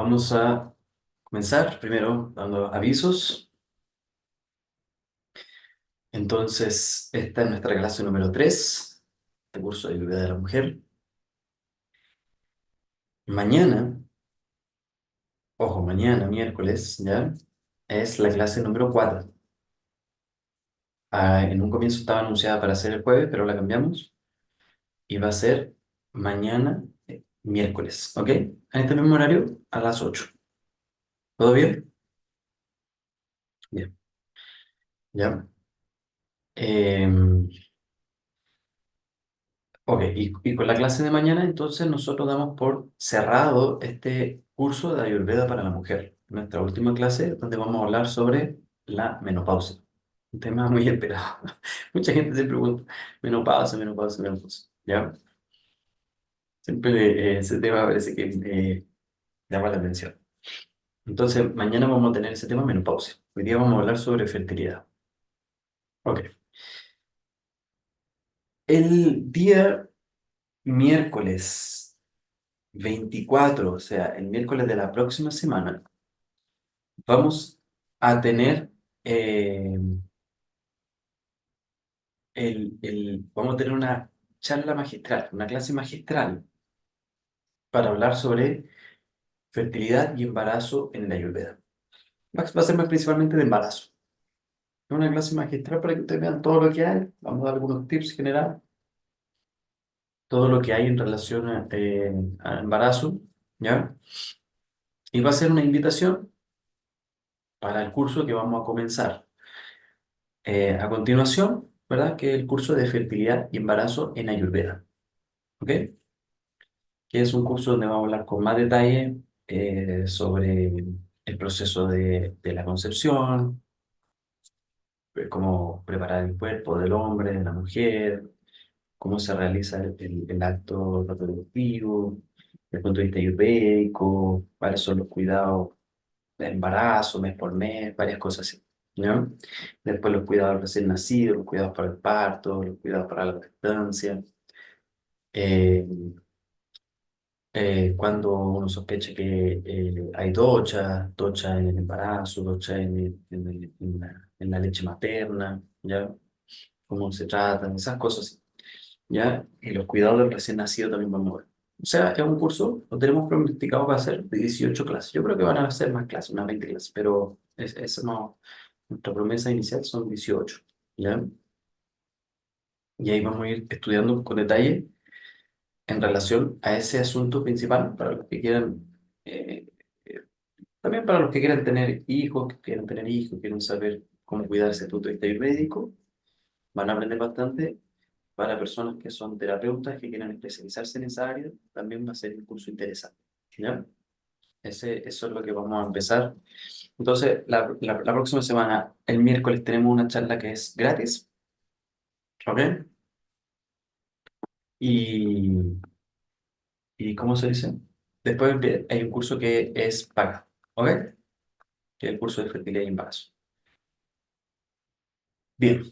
Vamos a comenzar primero dando avisos. Entonces, esta es nuestra clase número 3 de curso de Ayurveda de la Mujer. Mañana, ojo, mañana, miércoles, ¿ya? Es la clase número 4. En un comienzo estaba anunciada para ser el jueves, pero la cambiamos y va a ser mañana, miércoles, ¿ok? En este mismo horario, a las 8. ¿Todo bien? Bien, ya. Em, Ok, y con la clase de mañana, entonces nosotros damos por cerrado este curso de Ayurveda para la mujer. Nuestra última clase, donde vamos a hablar sobre la menopausia. Un tema muy esperado. Mucha gente se pregunta, menopausia, menopausia, menopausia. ¿Ya? Siempre ese tema parece que llama la atención. Entonces, mañana vamos a tener ese tema menopausia. Hoy día vamos a hablar sobre fertilidad. Ok. El día miércoles 24, o sea, el miércoles de la próxima semana, vamos a tener, eh, vamos a tener una charla magistral, una clase magistral para hablar sobre fertilidad y embarazo en la Ayurveda. Va a ser más principalmente de embarazo. Es una clase magistral para que ustedes vean todo lo que hay. Vamos a dar algunos tips generales, todo lo que hay en relación al embarazo, ¿ya? Y va a ser una invitación para el curso que vamos a comenzar. A continuación, ¿verdad? Que es el curso de fertilidad y embarazo en Ayurveda, ¿ok? Que es un curso donde vamos a hablar con más detalle sobre el proceso de la concepción, cómo preparar el cuerpo del hombre, de la mujer, cómo se realiza el acto reproductivo, desde el punto de vista ayurvédico, cuáles son los cuidados del embarazo, mes por mes, varias cosas así, ¿no? Después los cuidados recién nacidos, los cuidados para el parto, los cuidados para la lactancia. eh, Cuando uno sospecha que hay docha en el embarazo, docha en la leche materna, ¿ya? Cómo se tratan, esas cosas, ¿ya? Y los cuidados del recién nacido también vamos a ver. O sea, es un curso, lo tenemos pronosticado para hacer de 18 clases. Yo creo que van a ser más clases, unas 20 clases, pero no, nuestra promesa inicial son 18, ¿ya? Y ahí vamos a ir estudiando con detalle en relación a ese asunto principal para los que quieran, eh, eh, también para los que quieran tener hijos, que quieran tener hijos, quieren saber cómo cuidarse desde el punto de vista ayurvédico, van a aprender bastante. Para personas que son terapeutas, que quieran especializarse en esa área, también va a ser un curso interesante, ¿ya? Eso es lo que vamos a empezar. Entonces, la próxima semana, el miércoles, tenemos una charla que es gratis, ¿ok? Y, y ¿cómo se dice? Después hay un curso que es paga, ¿ok? Que es el curso de fertilidad y embarazo. Bien,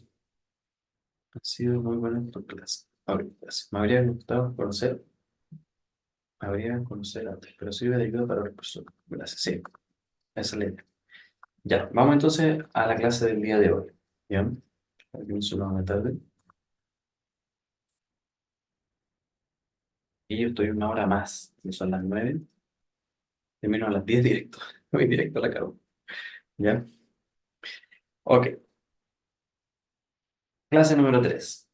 ha sido muy buena tu clase. Ok, gracias. Me habría conocer antes, pero sirve de ayuda para las personas. Gracias, sí, esa es la idea. Ya, vamos entonces a la clase del día de hoy. Bien, aquí me suena una tarde. Y yo estoy una hora más, que son las 9, termino a las 10 directo. Voy directo a la cama. ¿Ya? Ok, clase número 3.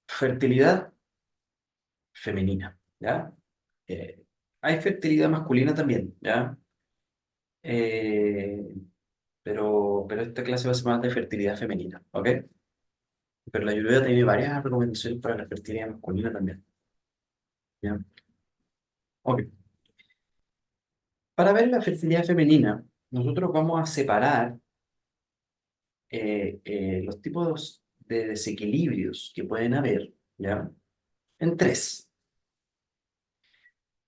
Fertilidad femenina. ¿Ya? Eh, Hay fertilidad masculina también, ¿ya? Eh, pero esta clase va a ser más de fertilidad femenina, ¿ok? Pero la Ayurveda tiene varias recomendaciones para la fertilidad masculina también, ¿ya? Ok. Para ver la fertilidad femenina, nosotros vamos a separar los tipos de desequilibrios que pueden haber, ¿ya? En tres.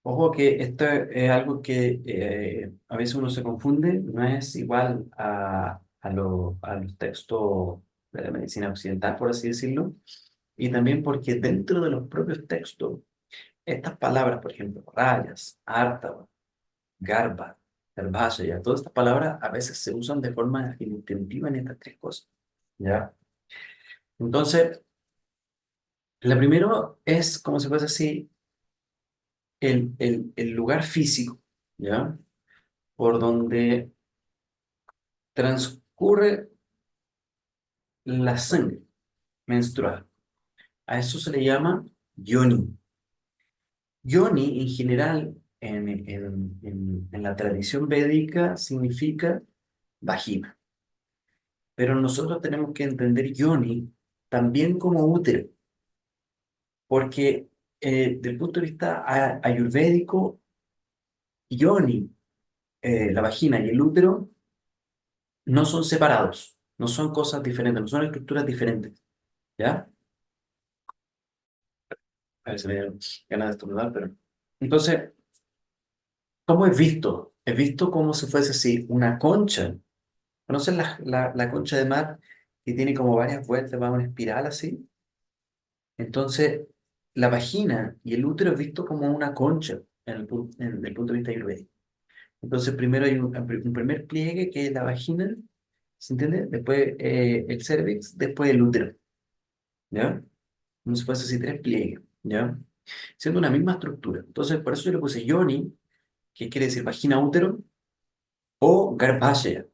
Ojo que esto es algo que a veces uno se confunde, no es igual a los textos de la medicina occidental, por así decirlo, y también porque dentro de los propios textos, estas palabras, por ejemplo, rayas, ártava, garba, Garbhaya. Todas estas palabras a veces se usan de forma indistintiva en estas tres cosas. ¿Ya? Entonces, la primero es, como se puede decir, el lugar físico, ¿ya? Por donde transcurre la sangre menstrual. A eso se le llama yoni. Yoni, en general, en la tradición védica, significa vagina. Pero nosotros tenemos que entender yoni también como útero, porque desde el punto de vista ayurvédico, yoni, la vagina y el útero, no son separados, no son cosas diferentes, no son estructuras diferentes, ¿ya? A ver si me dieron ganas de estornudar, pero... Entonces, ¿cómo es visto? Es visto como si fuese así, una concha. ¿Conocen la concha de mar que tiene como varias vueltas, va una espiral así? Entonces, la vagina y el útero es visto como una concha desde el punto de vista ayurvédico. Entonces, primero hay un primer pliegue que es la vagina, ¿se entiende? Después el cervix, después el útero, ¿ya? Como si fuese así tres pliegues, ¿ya? Siendo una misma estructura. Entonces, por eso yo le puse yoni, que quiere decir vagina útero, o garbhaya,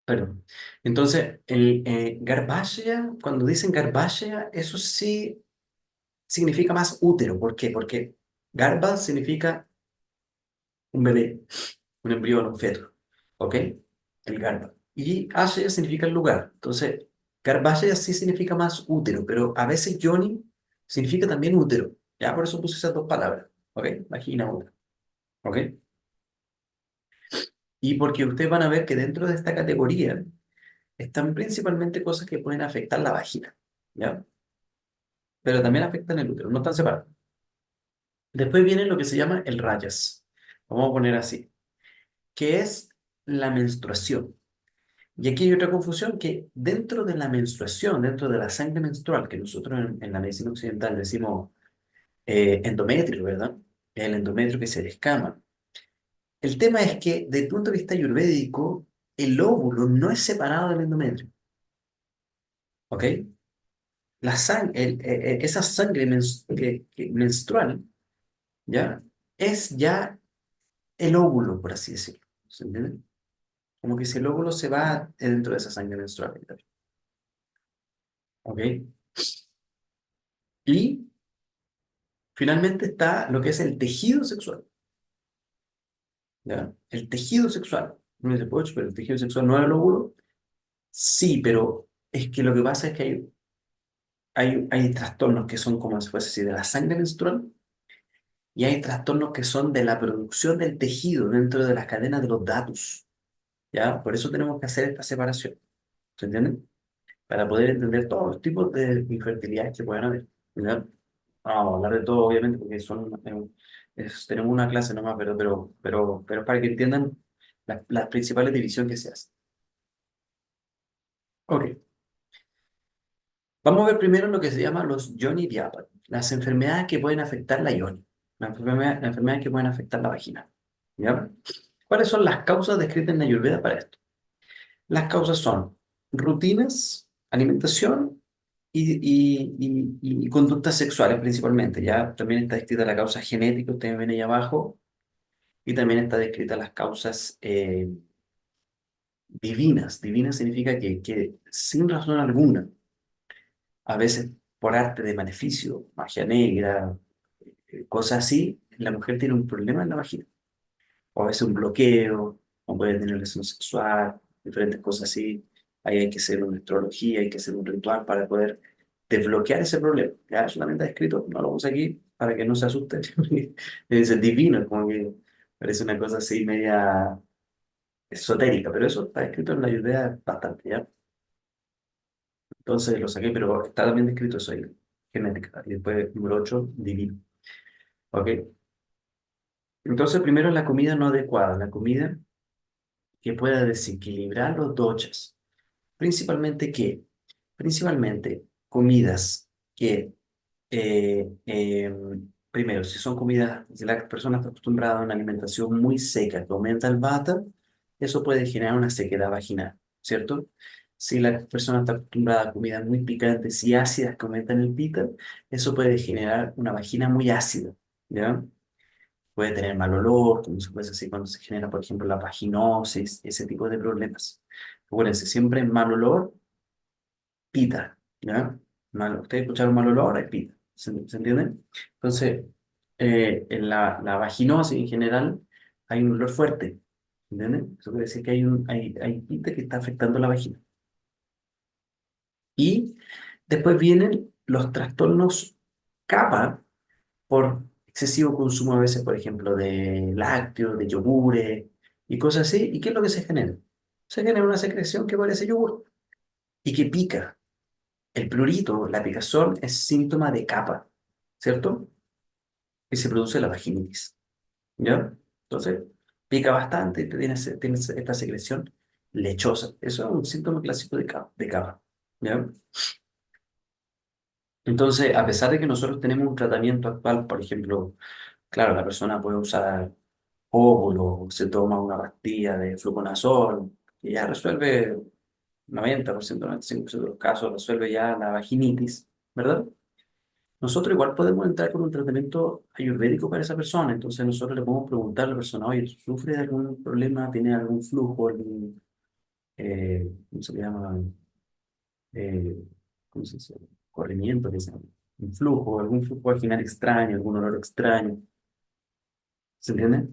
perdón. Entonces, el garbhaya, cuando dicen garbhaya, eso sí significa más útero. ¿Por qué? Porque garba significa un bebé, un embrión, un feto, ¿ok? El garba. Y ashaya significa el lugar. Entonces, garbhaya sí significa más útero, pero a veces yoni significa también útero. Ya por eso puse esas dos palabras, ¿ok? Vagina, útero, ¿ok? Y porque ustedes van a ver que dentro de esta categoría están principalmente cosas que pueden afectar la vagina, ¿ya? Pero también afectan el útero, no están separados. Después viene lo que se llama el rayas, vamos a poner así, que es la menstruación. Y aquí hay otra confusión que dentro de la menstruación, dentro de la sangre menstrual, que nosotros en la medicina occidental decimos endometrio, ¿verdad? El endometrio que se descama. El tema es que, desde el punto de vista ayurvédico, el óvulo no es separado del endometrio, ¿ok? Esa sangre menstrual, ¿ya? Es ya el óvulo, por así decirlo. ¿Se entiende? Como que si el óvulo se va dentro de esa sangre menstrual, ¿ok? Y finalmente está lo que es el tejido sexual, ¿ya? El tejido sexual. Uno dice, "Poch, pero el tejido sexual no es el óvulo". Sí, pero es que lo que pasa es que hay trastornos que son como si fuese así de la sangre menstrual y hay trastornos que son de la producción del tejido dentro de las cadenas de los datos, ¿ya? Por eso tenemos que hacer esta separación, ¿se entiende? Para poder entender todos los tipos de infertilidades que puedan haber, ¿ya? No vamos a hablar de todo, obviamente, porque tenemos una clase nomás, pero para que entiendan las principales divisiones que se hacen. Ok, vamos a ver primero lo que se llama los Yoni Vyapa, las enfermedades que pueden afectar la Yoni, las enfermedades que pueden afectar la vagina, ¿ya? ¿Cuáles son las causas descritas en la Ayurveda para esto? Las causas son rutinas, alimentación y conductas sexuales principalmente. Ya también está descrita la causa genética, ustedes ven ahí abajo, y también está descrita las causas divinas. Divina significa que sin razón alguna, a veces por arte de maleficio, magia negra, cosas así, la mujer tiene un problema en la vagina. O a veces un bloqueo, o puede tener lesión sexual, diferentes cosas así. Ahí hay que hacer una astrología, hay que hacer un ritual para poder desbloquear ese problema. Ya solamente está escrito, no lo puse aquí para que no se asusten. Es divino, como que parece una cosa así media esotérica, pero eso está escrito en la Ayurveda bastante, ¿ya? Entonces lo saqué, pero está también descrito eso ahí, genética. Y después, número 8 divino. ¿Ok? Entonces, primero la comida no adecuada, la comida que pueda desequilibrar los doshas. Principalmente qué? Principalmente comidas que eh, eh, primero, si son comidas, si la persona está acostumbrada a una alimentación muy seca que aumenta el vata, eso puede generar una sequedad vaginal, ¿cierto? Si la persona está acostumbrada a comidas muy picantes y ácidas que aumentan el pita, eso puede generar una vagina muy ácida, ¿ya? Puede tener mal olor, como se puede decir cuando se genera, por ejemplo, la vaginosis, ese tipo de problemas. Acuérdense, siempre mal olor, pita, ¿ya? Ustedes escucharon mal olor, hay pita, ¿se entiende? Entonces, en la vaginosis en general hay un olor fuerte, ¿entiendes? Eso quiere decir que hay pita que está afectando la vagina. Y después vienen los trastornos capa por excesivo consumo a veces, por ejemplo, de lácteos, de yogures y cosas así. ¿Y qué es lo que se genera? Se genera una secreción que parece yogur y que pica. El prurito, la picazón, es síntoma de capa, ¿cierto? Y se produce la vaginitis, ¿ya? Entonces, pica bastante y tienes esta secreción lechosa. Eso es un síntoma clásico de capa, ¿ya? Entonces, a pesar de que nosotros tenemos un tratamiento actual, por ejemplo, claro, la persona puede usar óvulo, se toma una pastilla de fluconazol, y ya resuelve 90%, 95% de los casos, resuelve ya la vaginitis, ¿verdad? Nosotros igual podemos entrar con un tratamiento ayurvédico para esa persona, entonces nosotros le podemos preguntar a la persona, oye, ¿sufre de algún problema? ¿Tiene algún flujo? ¿Cómo se llama? Eh, ¿Cómo se dice? Corrimiento, que se llama. Un flujo, algún flujo vaginal extraño, algún olor extraño, ¿se entiende?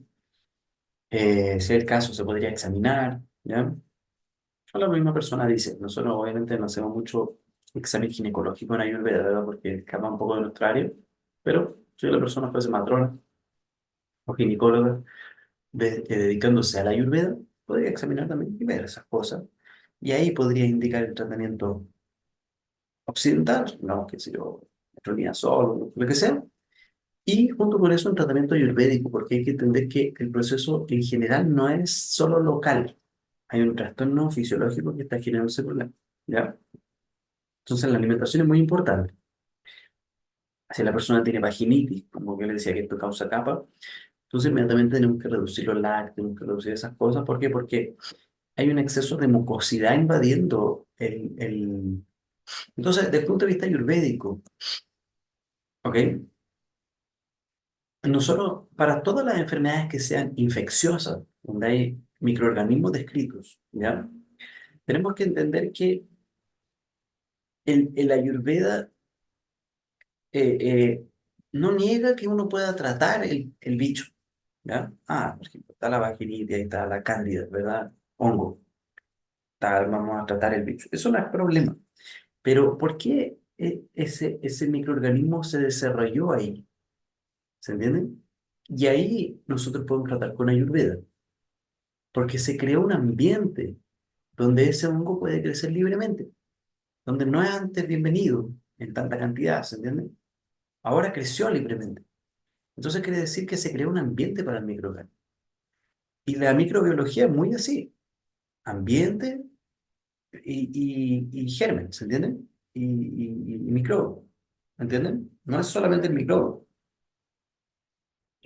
Si es el caso, se podría examinar, ¿ya? O la misma persona dice, nosotros obviamente no hacemos mucho examen ginecológico en Ayurveda, ¿verdad? Porque escapa un poco de nuestra área, pero si la persona fuese matrona o ginecóloga dedicándose a la Ayurveda, podría examinar también y ver esas cosas. Y ahí podría indicar el tratamiento occidental, no, qué sé yo, metronidazol, lo que sea. Y junto con eso un tratamiento ayurvédico, porque hay que entender que el proceso en general no es solo local. Hay un trastorno fisiológico que está generando ese problema, ¿ya? Entonces la alimentación es muy importante. Si la persona tiene vaginitis, como que le decía que esto causa capa, entonces inmediatamente tenemos que reducir los lácteos, tenemos que reducir esas cosas. ¿Por qué? Porque hay un exceso de mucosidad invadiendo el... Entonces, desde el punto de vista ayurvédico, ¿ok? Nosotros, para todas las enfermedades que sean infecciosas, donde hay microorganismos descritos, ¿ya? Tenemos que entender que el Ayurveda eh, eh, no niega que uno pueda tratar el bicho, ¿ya? Ah, por ejemplo, está la vaginitis, ahí está la cándida, ¿verdad? Hongo, vamos a tratar el bicho. Eso no es problema. Pero ¿por qué ese microorganismo se desarrolló ahí? ¿Se entiende? Y ahí nosotros podemos tratar con Ayurveda, porque se creó un ambiente donde ese hongo puede crecer libremente, donde no es antes bienvenido en tanta cantidad, ¿se entiende? Ahora creció libremente. Entonces quiere decir que se creó un ambiente para el microorganismo. Y la microbiología es muy así, ambiente y germen, ¿se entienden? Y microbio, ¿entienden? No es solamente el microbio.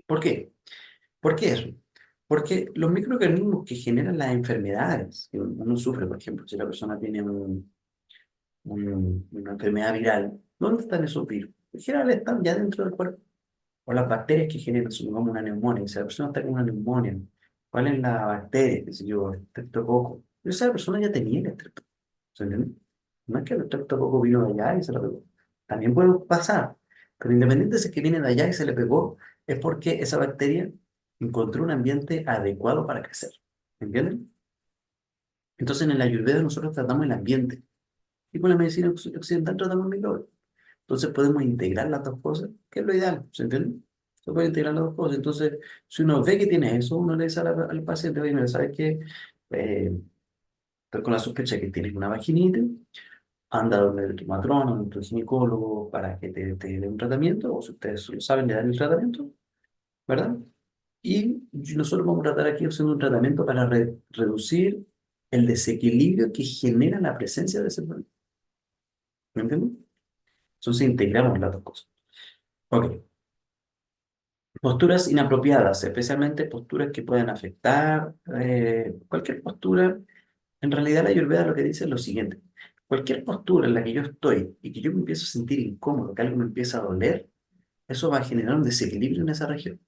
¿Por qué? ¿Por qué eso? Porque los microorganismos que generan las enfermedades que uno sufre, por ejemplo, si la persona tiene una enfermedad viral, ¿dónde están esos virus? En general están ya dentro del cuerpo. O las bacterias que generan, supongamos, una neumonía. Si la persona está con una neumonía, ¿cuál es la bacteria? ¿Qué sé yo? El estreptococo. Esa persona ya tenía el estreptococo. ¿Se entiende? No es que el estreptococo vino de allá y se lo pegó. También puede pasar. Pero independiente de si es que viene de allá y se le pegó, es porque esa bacteria encontró un ambiente adecuado para crecer. ¿Entienden? Entonces en el Ayurveda nosotros tratamos el ambiente. Y con la medicina occidental tratamos el microbio. Entonces podemos integrar las dos cosas, que es lo ideal, ¿se entiende? Se puede integrar las dos cosas. Entonces, si uno ve que tiene eso, uno le dice al paciente, oye, mira, ¿sabes qué? Estoy con la sospecha que tienes una vaginitis, anda donde tu matrona, donde tu ginecólogo para que te dé un tratamiento, o si ustedes lo saben, le dan el tratamiento, ¿verdad? Y nosotros vamos a tratar aquí haciendo un tratamiento para reducir el desequilibrio que genera la presencia de ese problema. ¿Me entiendes? Entonces integramos las dos cosas. Ok. Posturas inapropiadas, especialmente posturas que pueden afectar cualquier postura. En realidad la Ayurveda lo que dice es lo siguiente: cualquier postura en la que yo estoy y que yo me empiezo a sentir incómodo, que algo me empieza a doler, eso va a generar un desequilibrio en esa región.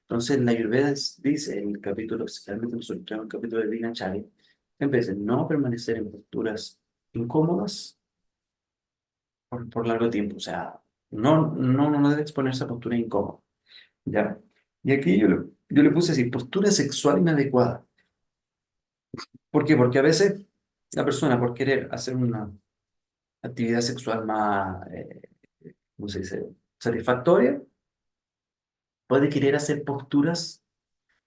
Entonces la Ayurveda dice en el capítulo, especialmente en el capítulo de Dinacharya, en vez de no permanecer en posturas incómodas por largo tiempo, o sea, no debe exponerse a postura incómoda, ¿ya? Y aquí yo le puse así: postura sexual inadecuada. ¿Por qué? Porque a veces la persona, por querer hacer una actividad sexual más, ¿cómo se dice?, satisfactoria, puede querer hacer posturas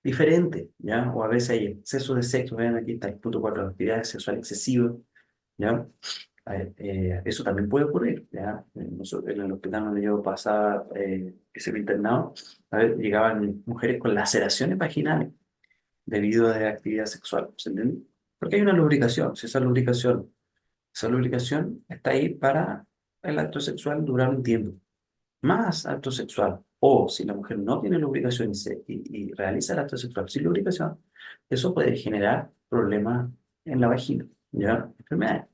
diferentes, ¿ya? O a veces hay exceso de sexo. Vean, aquí está el punto 4: actividad sexual excesiva, ¿ya? Eso también puede ocurrir, ¿ya? Nosotros en el hospital donde yo pasaba, que se me internado, a ver, llegaban mujeres con laceraciones vaginales debido a actividad sexual, ¿se entiende? Porque hay una lubricación. Si esa lubricación está ahí para el acto sexual durar un tiempo. Más acto sexual, o si la mujer no tiene lubricación y realiza el acto sexual sin lubricación, eso puede generar problemas en la vagina, ¿ya? Enfermedades.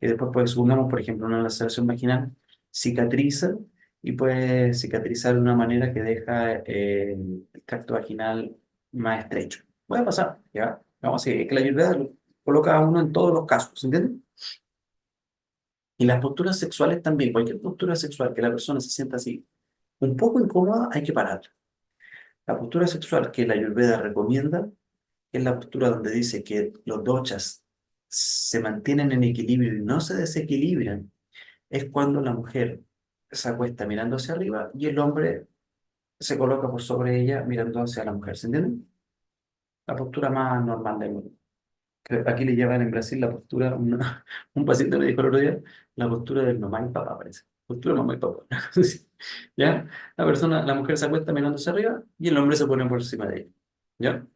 Y después, pues, supongamos, por ejemplo, una laceración vaginal cicatriza y puede cicatrizar de una manera que deja el tracto vaginal más estrecho. Puede pasar, ¿ya? Vamos a decir que la Ayurveda lo coloca a uno en todos los casos, ¿entiendes? Y las posturas sexuales también. Cualquier postura sexual que la persona se sienta así un poco incómoda, hay que pararla. La postura sexual que la Ayurveda recomienda es la postura donde dice que los doshas se mantienen en equilibrio y no se desequilibran. Es cuando la mujer se acuesta mirando hacia arriba y el hombre se coloca por sobre ella mirando hacia la mujer. ¿Se entiende? La postura más normal del mundo. Que aquí le llaman en Brasil la postura, un paciente me dijo el otro día, la postura del mamá y papá, parece. Postura mamá y papá. Sí. ¿Ya? La mujer se acuesta mirando hacia arriba y el hombre se pone por encima de ella. ¿Ya?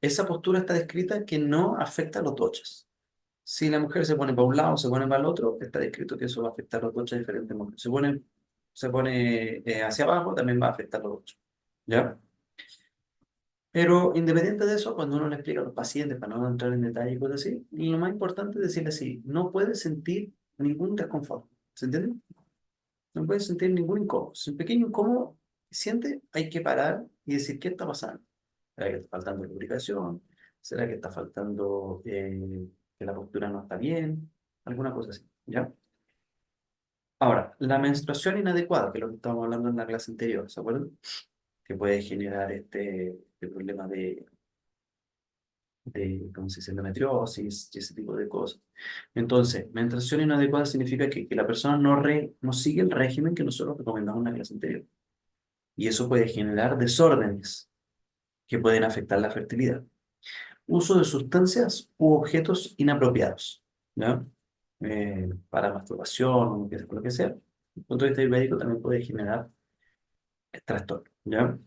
Esa postura está descrita que no afecta a los dochas. Si la mujer se pone para un lado, se pone para el otro, está descrito que eso va a afectar a los dochas de diferentes momentos. Se pone hacia abajo, también va a afectar a los dochas. ¿Ya? Pero independiente de eso, cuando uno le explica a los pacientes, para no entrar en detalle y cosas así, lo más importante es decirle así: no puedes sentir ningún desconfort. ¿Se entiende? No puedes sentir ningún incómodo. Si un pequeño incómodo siente, hay que parar y decir: ¿qué está pasando? ¿Será que está faltando lubricación? ¿Será que está faltando que la postura no está bien? Alguna cosa así, ¿ya? Ahora, la menstruación inadecuada, que es lo que estábamos hablando en la clase anterior, ¿se acuerdan? Que puede generar este problema de ¿cómo se dice?, endometriosis y ese tipo de cosas. Entonces, menstruación inadecuada significa que la persona no sigue el régimen que nosotros recomendamos en la clase anterior. Y eso puede generar desórdenes que pueden afectar la fertilidad. Uso de sustancias u objetos inapropiados, ¿ya? Para masturbación o lo que sea. Desde el punto de vista médico también puede generar trastorno, ¿ya?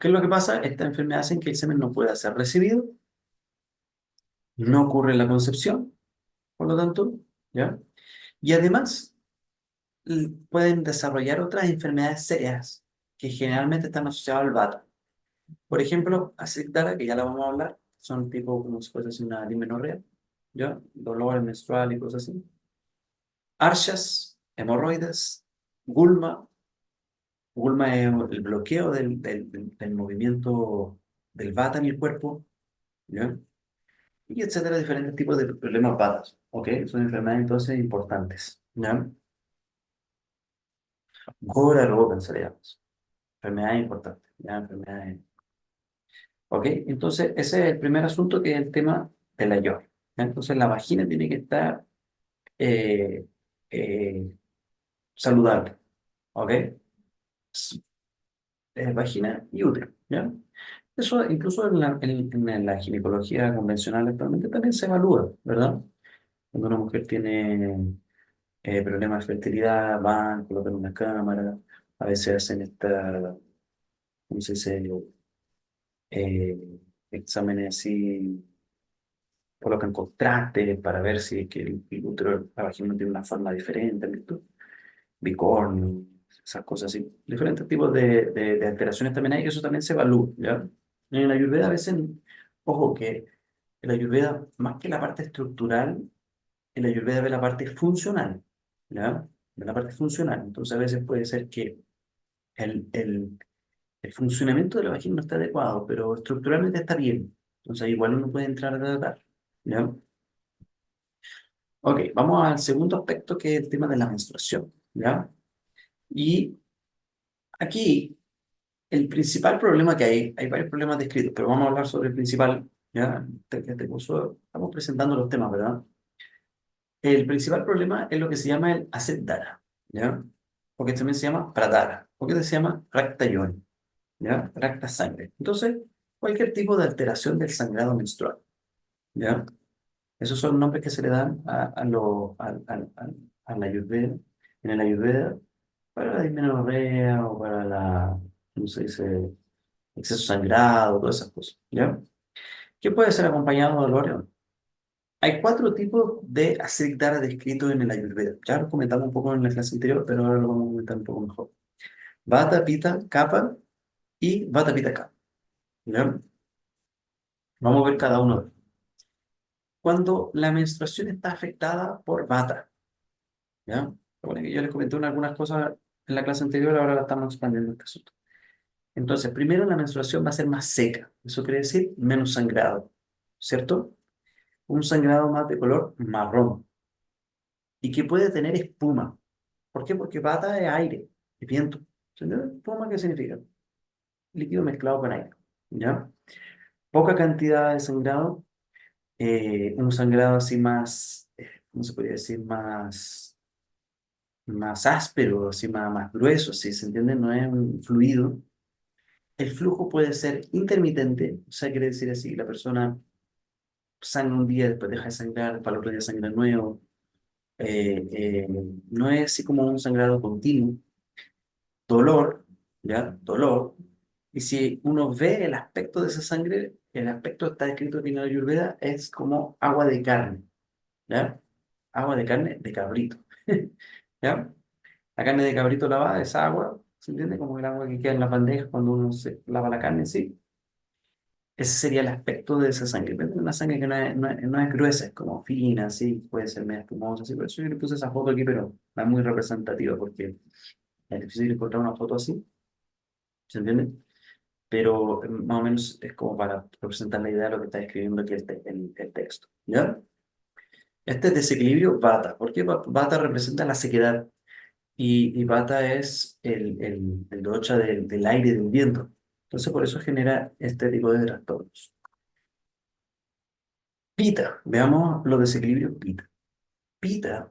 ¿Qué es lo que pasa? Esta enfermedad hace que el semen no pueda ser recibido, no ocurre la concepción, por lo tanto, ¿ya? Y además pueden desarrollar otras enfermedades serias que generalmente están asociadas al vata. Por ejemplo, asectara, que ya la vamos a hablar, son tipo como si fuese una dismenorrea, ¿ya? Dolor menstrual y cosas así. Archas, hemorroides, gulma. Gulma es el bloqueo del movimiento del vata en el cuerpo, ¿ya? Y etcétera, diferentes tipos de problemas vatas, ¿ok? Son enfermedades entonces importantes, ¿ya? Gora Rogan se le llama eso. Enfermedades importantes, ¿ya? Enfermedades. ¿Ok? Entonces, ese es el primer asunto, que es el tema de la llave, ¿ya? Entonces, la vagina tiene que estar eh, eh, saludable, ¿ok? S- vagina y útero, ¿ya? Eso incluso en la ginecología convencional actualmente también se evalúa, ¿verdad? Cuando una mujer tiene problemas de fertilidad, van, colocan una cámara, a veces hacen ¿cómo se dice? Eh, exámenes así, colocan contrastes para ver si es que el útero, la vagina tiene una forma diferente, ¿listo? bicornio, esas cosas así. Diferentes tipos de alteraciones también hay, eso también se evalúa, ¿ya? En la Ayurveda a veces, ojo que en la Ayurveda, más que la parte estructural, en la Ayurveda ve la parte funcional, ¿ya? Ve la parte funcional. Entonces a veces puede ser que el, el, el funcionamiento de la vagina no está adecuado, pero estructuralmente está bien. Entonces igual uno puede entrar a tratar, ¿ya? Ok, vamos al segundo aspecto que es el tema de la menstruación, ¿ya? Y aquí el principal problema que hay varios problemas descritos, pero vamos a hablar sobre el principal, ¿ya? Este curso estamos presentando los temas, ¿verdad? El principal problema es lo que se llama el Dara, ¿ya? Porque también se llama Pradara, porque se llama Rakta Yoni, ¿ya? Rakta sangre. Entonces, cualquier tipo de alteración del sangrado menstrual, ¿ya? Esos son nombres que se le dan a la Ayurveda, en el Ayurveda, para la dismenorrea o para la, ¿cómo se dice? Exceso sangrado, todas esas cosas, ¿ya? ¿Qué puede ser acompañado de dolor? Hay cuatro tipos de Dara descritos en el Ayurveda. Ya lo comentamos un poco en la clase anterior, pero ahora lo vamos a comentar un poco mejor. Vata, Pitta, Kapha y Vata, Pitta, Kapha. ¿Ya? Vamos a ver cada uno de ellos. Cuando la menstruación está afectada por Vata, ¿ya? Bueno, que yo les comenté algunas cosas en la clase anterior, ahora la estamos expandiendo este asunto. Entonces, primero la menstruación va a ser más seca. Eso quiere decir menos sangrado, ¿cierto? Un sangrado más de color marrón y que puede tener espuma. ¿Por qué? Porque bata es aire, es viento. ¿Entiendes? ¿Espuma qué significa? Líquido mezclado con aire. ¿Ya? Poca cantidad de sangrado, un sangrado así más, ¿cómo se podría decir? Más áspero, así más grueso, ¿sí? ¿Se entiende? No es un fluido. El flujo puede ser intermitente, o sea, quiere decir así, la persona sangra un día, después deja de sangrar, para el otro día sangra de nuevo. No es así como un sangrado continuo. Dolor, ¿ya? Dolor. Y si uno ve el aspecto de esa sangre, el aspecto está descrito aquí en la Ayurveda, es como agua de carne, ¿ya? Agua de carne de cabrito, ¿ya? La carne de cabrito lavada es agua, ¿se entiende? Como el agua que queda en la bandeja cuando uno se lava la carne, ¿sí? Ese sería el aspecto de esa sangre. Pero una sangre que no es gruesa, es como fina, sí, puede ser medio espumosa, sí. Por eso yo le puse esa foto aquí, pero no es muy representativa porque es difícil encontrar una foto así, ¿se entiende? Pero más o menos es como para representar la idea de lo que está escribiendo aquí el texto, ¿ya? Este desequilibrio Vata, porque Vata representa la sequedad y Vata es el docha del aire y del viento. Entonces por eso genera este tipo de trastornos. Pita, veamos los desequilibrios Pita. Pita,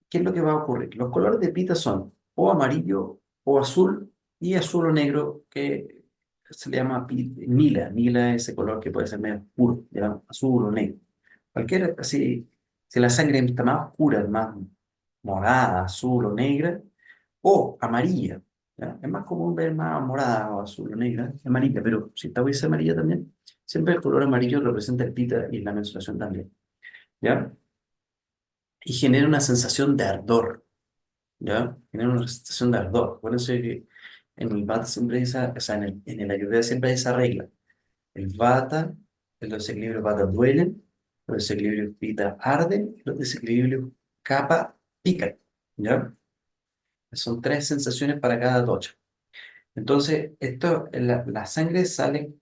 ¿qué es lo que va a ocurrir? Los colores de Pita son o amarillo o azul y azul o negro que se le llama nila. Nila es ese color que puede ser medio oscuro, ¿ya? Azul o negro. Cualquiera, así, si la sangre está más oscura, más morada, azul o negra, o amarilla, ¿ya? Es más común ver más morada o azul o negra, amarilla, pero si esta hubiese amarilla también, siempre el color amarillo representa el pita y la menstruación también, ¿ya? Y genera una sensación de ardor, ¿ya? Genera una sensación de ardor. Por eso es que en el Vata siempre hay esa, o sea, en el Ayurveda siempre hay esa regla. El Vata, los desequilibrios Vata duelen, los desequilibrios Pitta arden, los desequilibrios Kapha pican, ¿ya? Son tres sensaciones para cada docha. Entonces, la sangre sale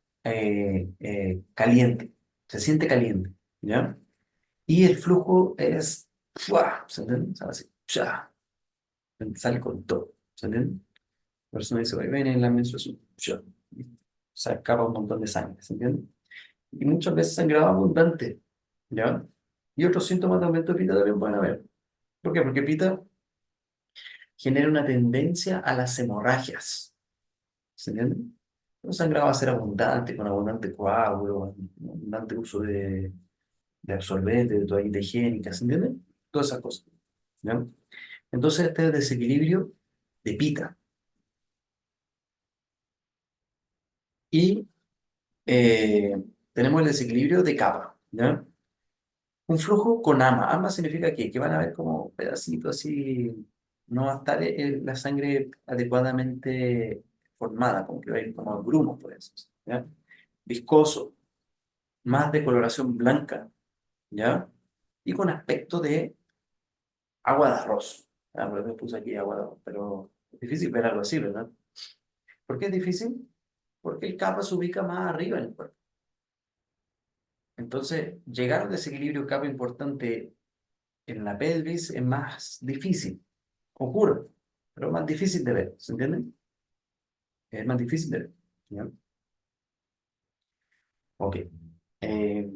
caliente, se siente caliente, ¿ya? Y el flujo es, ¡fua! ¿Se entiende? Sale así, ¡cha! Sale con todo, ¿se entiende? La persona dice, "Ahí viene la menstruación, ¡cha! Se acaba un montón de sangre, ¿se entiende? Y muchas veces sangrado abundante, ¿ya? Y otros síntomas de aumento de pita también pueden haber. ¿Por qué? Porque pita genera una tendencia a las hemorragias, ¿se entiende? Un sangrado va a ser abundante, con abundante coágulo, abundante uso de absorbentes, de toallitas higiénicas, ¿se entiende? Todas esas cosas, ¿ya? Entonces, este desequilibrio de pita. Y tenemos el desequilibrio de capa, ¿ya? Un flujo con ama. Ama significa que van a haber como pedacitos así, no va a estar la sangre adecuadamente formada, como que va a ir como grumos, por eso, ¿ya? Viscoso, más de coloración blanca, ¿ya? Y con aspecto de agua de arroz. Ah, por eso puse aquí agua de arroz, pero es difícil ver algo así, ¿verdad? ¿Por qué es difícil? Porque el capa se ubica más arriba en el cuerpo. Entonces, llegar a un desequilibrio capa importante en la pelvis es más difícil. Ocurre, pero más difícil de ver, ¿se entiende? Es más difícil de ver. ¿Ya? Ok. Eh,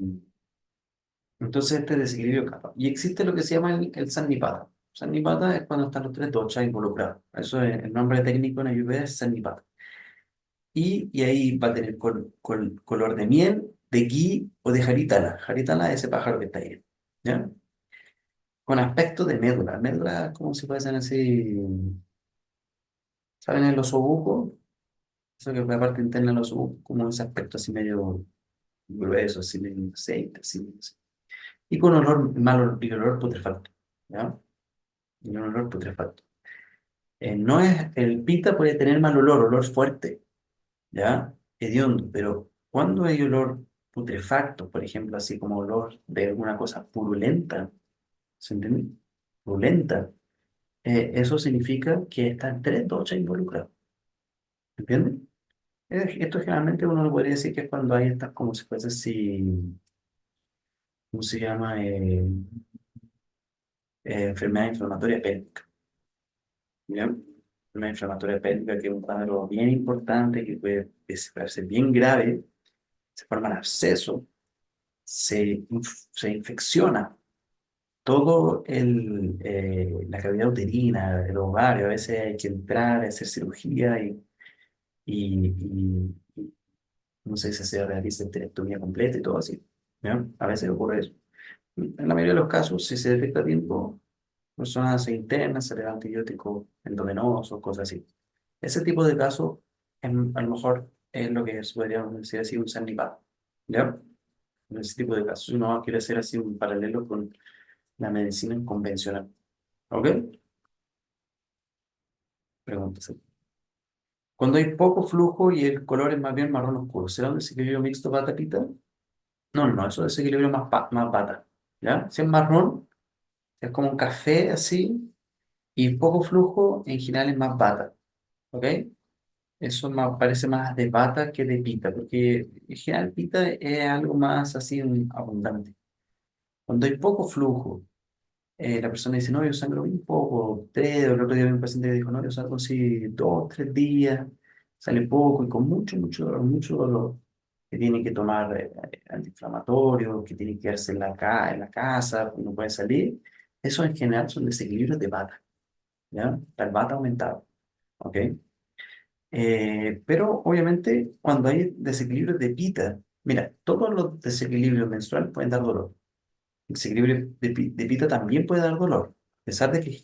entonces, este desequilibrio capa. Y existe lo que se llama el Sannipata. Sannipata es cuando están los tres doshas involucrados. Eso es el nombre técnico en Ayurveda es Sannipata. Y ahí va a tener color de miel, de ghee o de haritala. Haritala es ese pájaro que está ahí. ¿Ya? Con aspecto de médula. Médula, ¿cómo se puede hacer así? ¿Saben el osobuco? Eso que es la parte interna del osobuco, como ese aspecto así medio grueso, así medio aceite, así, así. Y con olor, mal olor, y olor putrefacto. ¿Ya? Y un olor putrefacto. No es, el pita puede tener mal olor, olor fuerte, ¿ya? Hediondo, pero cuando hay olor putrefacto, por ejemplo, así como olor de alguna cosa purulenta, ¿se entiende? Purulenta, eso significa que están tres doshas involucrados, ¿entiendes? Esto generalmente uno lo podría decir que es cuando hay estas como si fuese así, ¿cómo se llama? Enfermedad inflamatoria pélvica, ¿ya? Enfermedad inflamatoria pélvica que es un cuadro bien importante, que puede ser bien grave, se forman abscesos, se infecciona todo la cavidad uterina, el ovario, a veces hay que entrar, hacer cirugía y no sé si se realiza esterectomía completa y todo así. ¿Ya? A veces ocurre eso. En la mayoría de los casos, si se detecta a tiempo, personas se internan, se le da antibiótico endovenoso, cosas así. Ese tipo de casos, a lo mejor es lo que se podría decir así un sannipato. ¿Ya? En ese tipo de casos, uno quiere hacer así un paralelo con la medicina convencional. ¿Ok? Pregúntese. Cuando hay poco flujo y el color es más bien marrón oscuro, ¿será un desequilibrio mixto bata-pita? No, no, eso es desequilibrio más bata. ¿Ya? Si es marrón, es como un café así, y poco flujo, en general es más bata. ¿Ok? Eso parece más de bata que de pita, porque en general pita es algo más así abundante. Cuando hay poco flujo, la persona dice, no, yo sangro bien poco, tres, o el otro día vi un paciente que dijo, no, yo salgo así 2, 3 días, sale poco y con mucho, mucho dolor, mucho dolor, que tiene que tomar antiinflamatorios, que tiene que quedarse en la casa, no puede salir. Eso en general son desequilibrios de bata, ¿ya? El bata aumentado, ¿ok? Pero obviamente cuando hay desequilibrios de pita, mira, todos los desequilibrios menstruales pueden dar dolor. El desequilibrio de pita también puede dar dolor, a pesar de que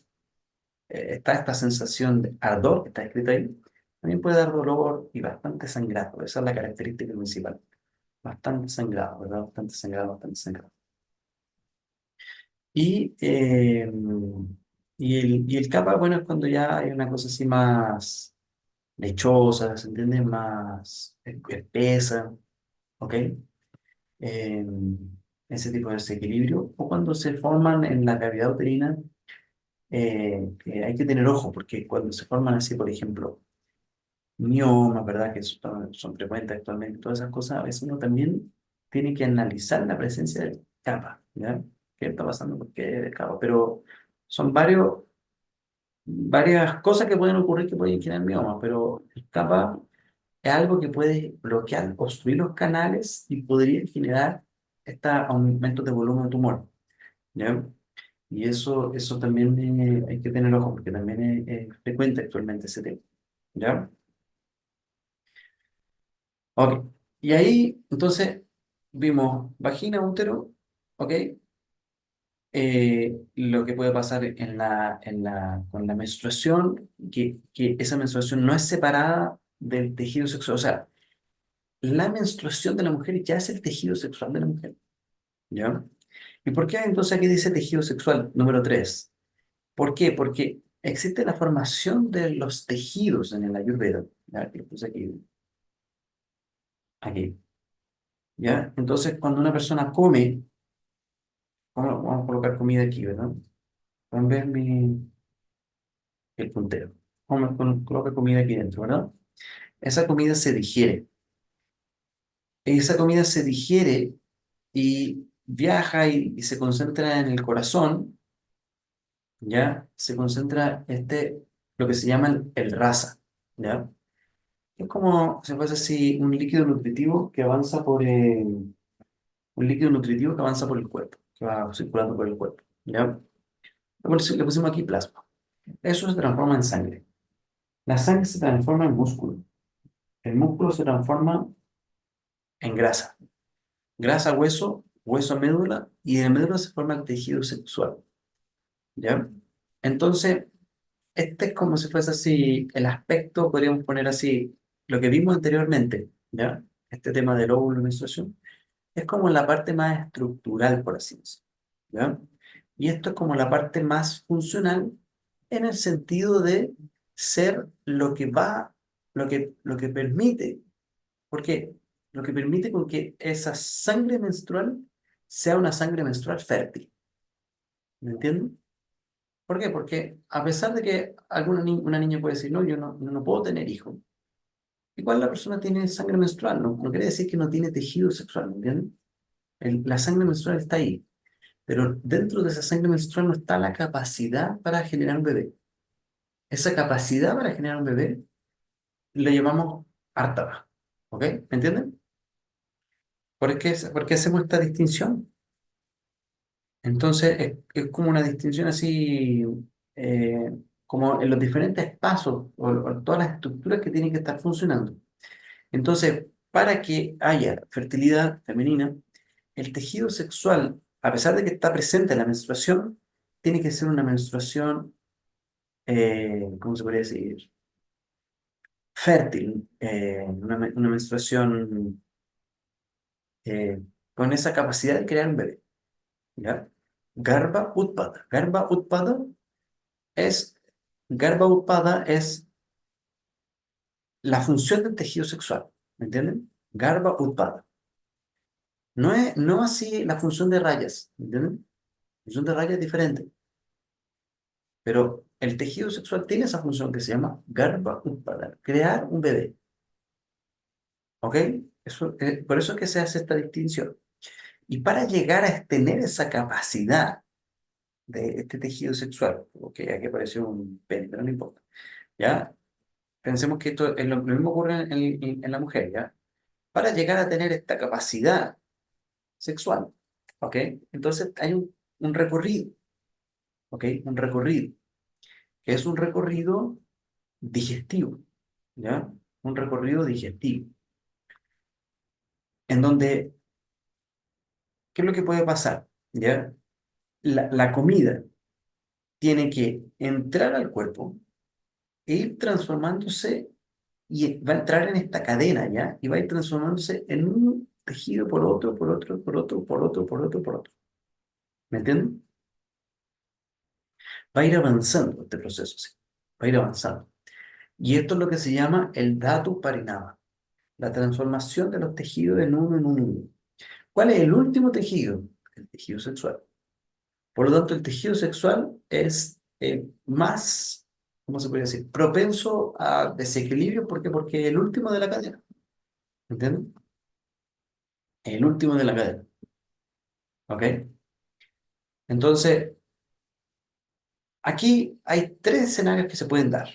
está esta sensación de ardor que está escrita ahí, también puede dar dolor y bastante sangrado. Esa es la característica principal. Bastante sangrado, ¿verdad? Bastante sangrado, bastante sangrado. Y, eh, y el capa, bueno, es cuando ya hay una cosa así más lechosa, ¿se entiende? Más espesa, ¿ok? Eh, ese tipo de desequilibrio. O cuando se forman en la cavidad uterina, que hay que tener ojo, porque cuando se forman así, por ejemplo, miomas, ¿verdad? Que son frecuentes actualmente, todas esas cosas, a veces uno también tiene que analizar la presencia de capa, ¿ya? ¿Qué está pasando? ¿Por qué de capa? Pero son varias cosas que pueden ocurrir que pueden generar miomas, pero el capa es algo que puede bloquear, obstruir los canales y podría generar este aumento de volumen de tumor, ¿ya? Y eso también hay que tener ojo, porque también es frecuente actualmente ese tema, ¿ya? Ok. Y ahí, entonces, vimos vagina, útero, ¿ok? Lo que puede pasar con la menstruación, que esa menstruación no es separada del tejido sexual. O sea, la menstruación de la mujer ya es el tejido sexual de la mujer, ¿ya? ¿Y por qué entonces aquí dice tejido sexual número 3? ¿Por qué? existe la formación de los tejidos en el Ayurveda. Ya, que lo puse aquí, ¿ya? Entonces, cuando una persona come, vamos a colocar comida aquí, ¿verdad? Pueden ver el puntero. Coloca comida aquí dentro, ¿verdad? Esa comida se digiere. Esa comida se digiere y viaja y se concentra en el corazón, ¿ya? Se concentra lo que se llama el rasa, ¿ya? Es como, se puede decir así, un líquido nutritivo que avanza por el cuerpo, que va circulando por el cuerpo, ¿ya? Le pusimos aquí plasma. Eso se transforma en sangre. La sangre se transforma en músculo. El músculo se transforma en grasa. Grasa, hueso, hueso, médula, y de médula se forma el tejido sexual, ¿ya? Entonces, este es como si fuese así, el aspecto, podríamos poner así, lo que vimos anteriormente, ¿ya? Este tema del óvulo y menstruación, es como la parte más estructural, por así decirlo, ¿ya? Y esto es como la parte más funcional en el sentido de ser lo que permite, porque lo que permite con que esa sangre menstrual sea una sangre menstrual fértil, ¿me entiendes? ¿Por qué? Porque a pesar de que una niña puede decir, no, yo no puedo tener hijos, igual la persona tiene sangre menstrual, no quiere decir que no tiene tejido sexual, ¿me entiendes? La sangre menstrual está ahí, pero dentro de esa sangre menstrual no está la capacidad para generar un bebé. Esa capacidad para generar un bebé le llamamos ártaba, ¿ok? ¿Me entienden? Por qué hacemos esta distinción? Entonces, es como una distinción así, eh, como en los diferentes pasos o todas las estructuras que tienen que estar funcionando. Entonces, para que haya fertilidad femenina, el tejido sexual, a pesar de que está presente en la menstruación, tiene que ser una menstruación, ¿cómo se podría decir? Fértil, una menstruación con esa capacidad de crear un bebé, ¿ya? Garba Utpada. Es, Garba Utpada es la función del tejido sexual, ¿me entienden? Garba Utpada. No así la función de rayas, ¿me entienden? La función de rayas es diferente, pero el tejido sexual tiene esa función que se llama Garba Utpada, crear un bebé, ¿ok? Por eso es que se hace esta distinción. Y para llegar a tener esa capacidad de este tejido sexual, ok, aquí apareció un pene, pero no importa, ¿ya? Pensemos que esto es lo mismo ocurre en la mujer, ¿ya? Para llegar a tener esta capacidad sexual, ¿ok? Entonces hay un recorrido, ¿ok? Un recorrido, que es un recorrido digestivo, ¿ya? Un recorrido digestivo, en donde, ¿qué es lo que puede pasar? ¿Ya? La comida tiene que entrar al cuerpo e ir transformándose y va a entrar en esta cadena, ¿ya? Y va a ir transformándose en un tejido por otro, por otro, por otro, por otro, por otro, por otro. ¿Me entienden? Va a ir avanzando este proceso, sí. Va a ir avanzando. Y esto es lo que se llama el Dhatu Parinama, la transformación de los tejidos en uno en uno. ¿Cuál es el último tejido? El tejido sexual. Por lo tanto, el tejido sexual es más, ¿cómo se podría decir? Propenso a desequilibrio. ¿Por qué? Porque es el último de la cadena. ¿Entienden? El último de la cadena. ¿Ok? Entonces, aquí hay tres escenarios que se pueden dar,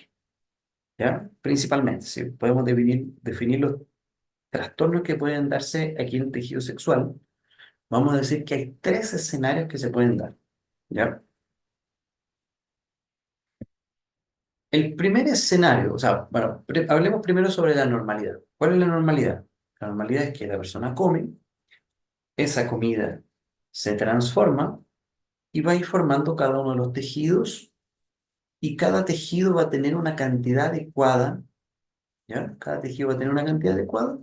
¿ya? Principalmente, ¿sí? Podemos definir los trastornos que pueden darse aquí en el tejido sexual. Vamos a decir que hay tres escenarios que se pueden dar, ¿ya? El primer escenario, o sea, bueno, hablemos primero sobre la normalidad. ¿Cuál es la normalidad? La normalidad es que la persona come, esa comida se transforma y va a ir formando cada uno de los tejidos y cada tejido va a tener una cantidad adecuada, ¿ya? Cada tejido va a tener una cantidad adecuada,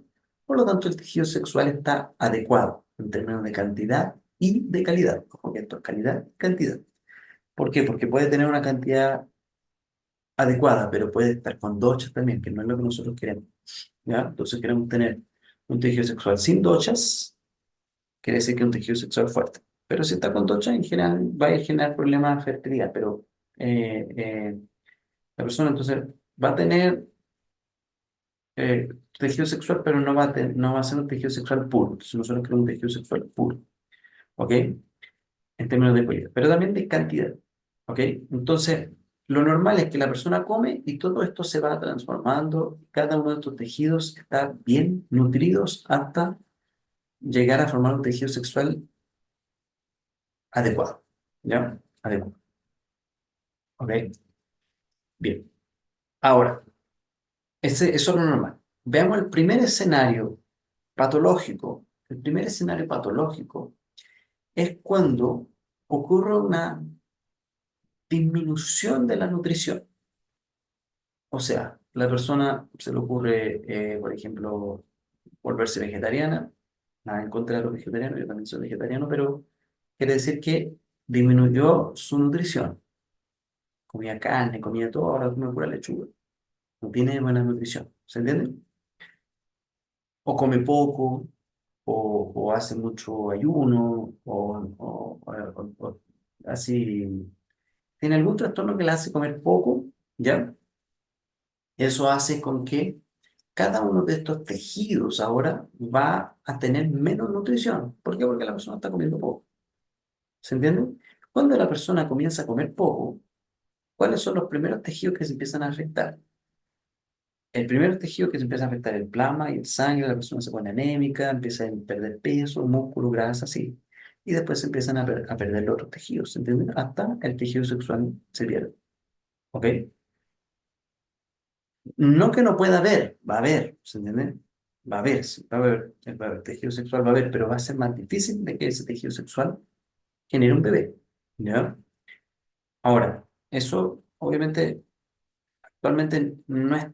por lo tanto el tejido sexual está adecuado en términos de cantidad y de calidad. Ojo que esto es calidad y cantidad. ¿Por qué? Porque puede tener una cantidad adecuada, pero puede estar con dochas también, que no es lo que nosotros queremos. ¿Ya? Entonces queremos tener un tejido sexual sin dochas, quiere decir que es un tejido sexual fuerte. Pero si está con dochas, en general va a generar problemas de fertilidad, pero eh, eh, la persona entonces va a tener tejido sexual, pero no va a ser un tejido sexual puro. Entonces nosotros queremos un tejido sexual puro, ¿ok? En términos de calidad, pero también de cantidad, ¿ok? Entonces, lo normal es que la persona come y todo esto se va transformando, cada uno de estos tejidos está bien nutridos hasta llegar a formar un tejido sexual adecuado, ¿ya? Adecuado, ¿ok? Bien. Ahora, eso es lo normal. Veamos el primer escenario patológico. El primer escenario patológico es cuando ocurre una disminución de la nutrición. O sea, la persona se le ocurre, por ejemplo, volverse vegetariana, nada en contra de los vegetarianos, yo también soy vegetariano, pero quiere decir que disminuyó su nutrición. Comía carne, comía todo, ahora come pura lechuga. No tiene buena nutrición, ¿se entiende? O come poco, o hace mucho ayuno, o así. Tiene algún trastorno que le hace comer poco, ¿ya? Eso hace con que cada uno de estos tejidos ahora va a tener menos nutrición. ¿Por qué? Porque la persona está comiendo poco. ¿Se entiende? Cuando la persona comienza a comer poco, ¿cuáles son los primeros tejidos que se empiezan a afectar? El primer tejido que se empieza a afectar es el plasma y el sangre, la persona se pone anémica, empieza a perder peso, músculo, grasa, así. Y después se empiezan a perder los otros tejidos, ¿se entiende? Hasta el tejido sexual se pierde. ¿Ok? No que no pueda haber, va a haber, ¿se entiende? Va a haber, sí, va a haber tejido sexual, va a haber, pero va a ser más difícil de que ese tejido sexual genere un bebé, ¿ya? Ahora, eso obviamente actualmente no es